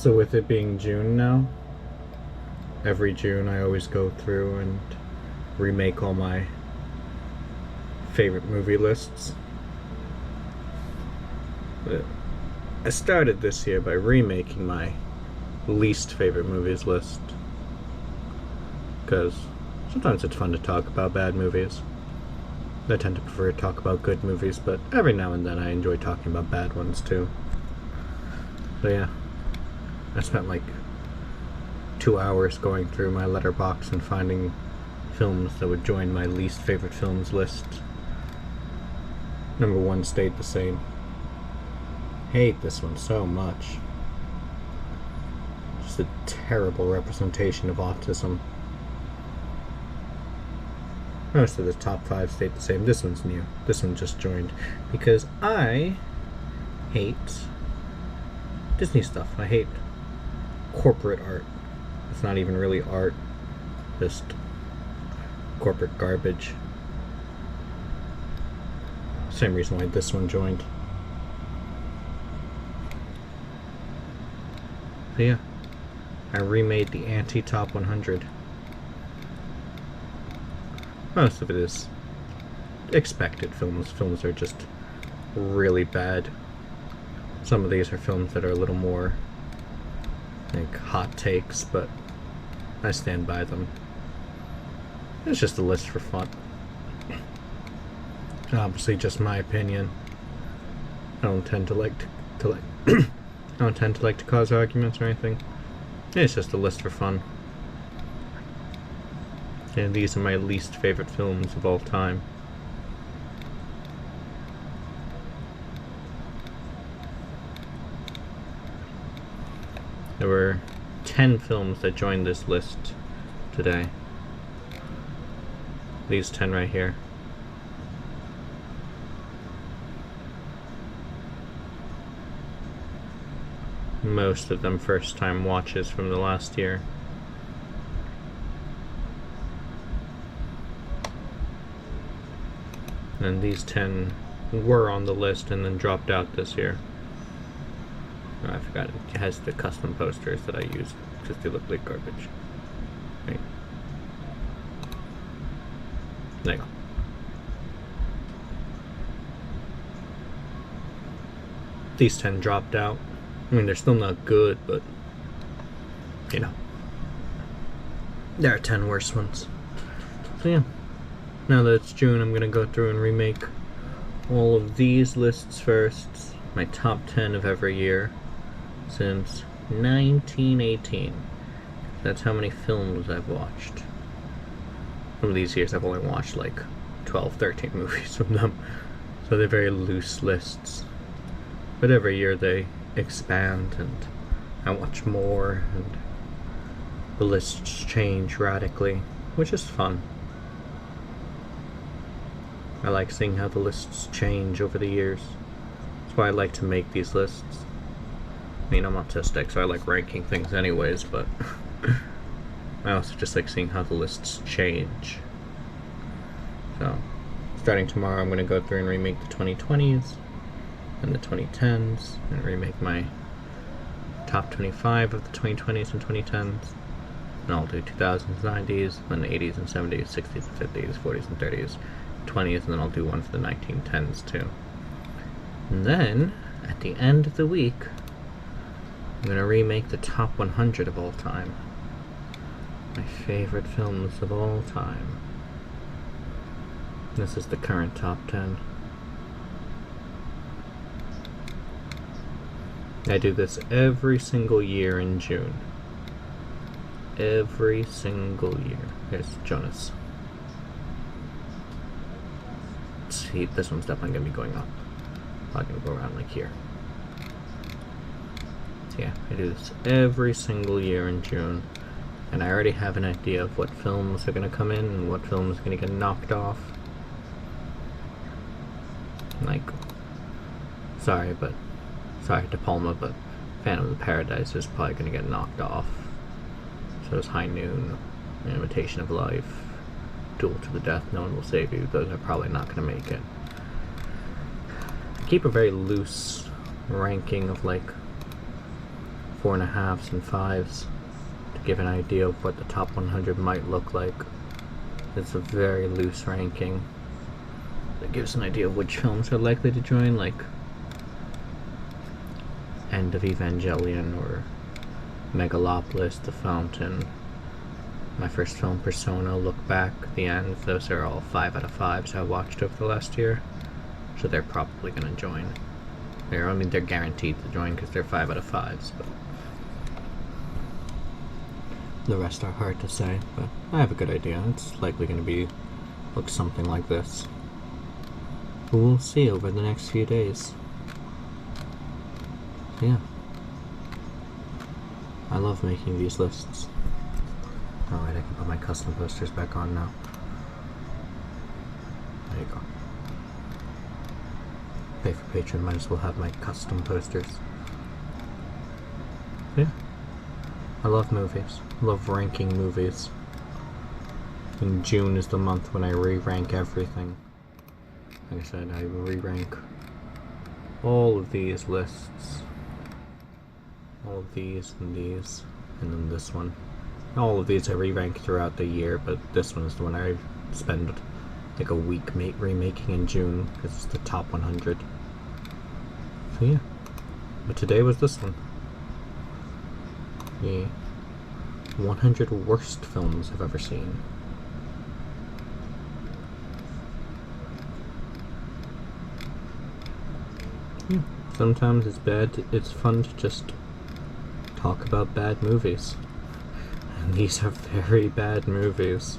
So with it being June now, every June I always go through and remake all my favorite movie lists. I started this year by remaking my least favorite movies list, because sometimes it's fun to talk about bad movies. I tend to prefer to talk about good movies, but every now and then I enjoy talking about bad ones too. So yeah, I spent like 2 hours going through my Letterboxd and finding films that would join my least favorite films list. Number 1 stayed the same. Hate this one so much. Just a terrible representation of autism. Most of the top 5 stayed the same. This one's new. This one just joined because I hate Disney stuff. I hate corporate art. It's not even really art, just corporate garbage. Same reason why this one joined. So yeah, I remade the anti-top 100. Most of it is expected films. Films are just really bad. Some of these are films that are a little more like hot takes, but I stand by them. It's just a list for fun. Obviously just my opinion. I don't tend to like to I don't tend to like to cause arguments or anything. It's just a list for fun. And these are my least favorite films of all time. There were 10 films that joined this list today. These 10 right here. Most of them first-time watches from the last year. And these 10 were on the list and then dropped out this year. Oh, I forgot it has the custom posters that I use because they look like garbage. Right. There you go. These 10 dropped out. I mean, they're still not good, but you know, there are 10 worse ones. So yeah, now that it's June, I'm gonna go through and remake all of these lists first. My top 10 of every year since 1918. That's how many films I've watched. Some of these years I've only watched like 12, 13 movies from them. So they're very loose lists. But every year they expand and I watch more and the lists change radically, which is fun. I like seeing how the lists change over the years. That's why I like to make these lists. I mean, I'm autistic, so I like ranking things anyways, but I also just like seeing how the lists change. So, starting tomorrow, I'm going to go through and remake the 2020s and the 2010s, and remake my top 25 of the 2020s and 2010s. And I'll do 2000s, 90s, then the 80s and 70s, 60s and 50s, 40s and 30s, 20s, and then I'll do one for the 1910s too. And then, at the end of the week, I'm going to remake the top 100 of all time. My favorite films of all time. This is the current top 10. I do this every single year in June. Every single year. Here's Jonas. See, this one's definitely going to be going up. I'm going to go around like here. So yeah, I do this every single year in June. And I already have an idea of what films are going to come in and what films are going to get knocked off. Like, sorry De Palma, but Phantom of the Paradise is probably going to get knocked off. So is High Noon, Imitation of Life, Duel to the Death, No One Will Save You. Those are probably not going to make it. I keep a very loose ranking of like 4.5s and 5s to give an idea of what the top 100 might look like. It's a very loose ranking. It gives an idea of which films are likely to join, like End of Evangelion or Megalopolis, The Fountain, my first film, Persona, Look Back, The End. Those are all 5 out of 5s I watched over the last year, so they're probably going to join. They're guaranteed to join because they're 5 out of 5s, but the rest are hard to say, but I have a good idea. It's likely going to look something like this. But we'll see over the next few days. Yeah. I love making these lists. Alright, I can put my custom posters back on now. There you go. Pay for Patreon, might as well have my custom posters. Yeah. I love movies. I love ranking movies. And June is the month when I re-rank everything. Like I said, I re-rank all of these lists. All of these, and then this one. All of these I re-rank throughout the year, but this one is the one I spend like a week remaking in June, because it's the top 100. So yeah. But today was this one. The 100 worst films I've ever seen. Yeah. Sometimes it's fun to just talk about bad movies. And these are very bad movies.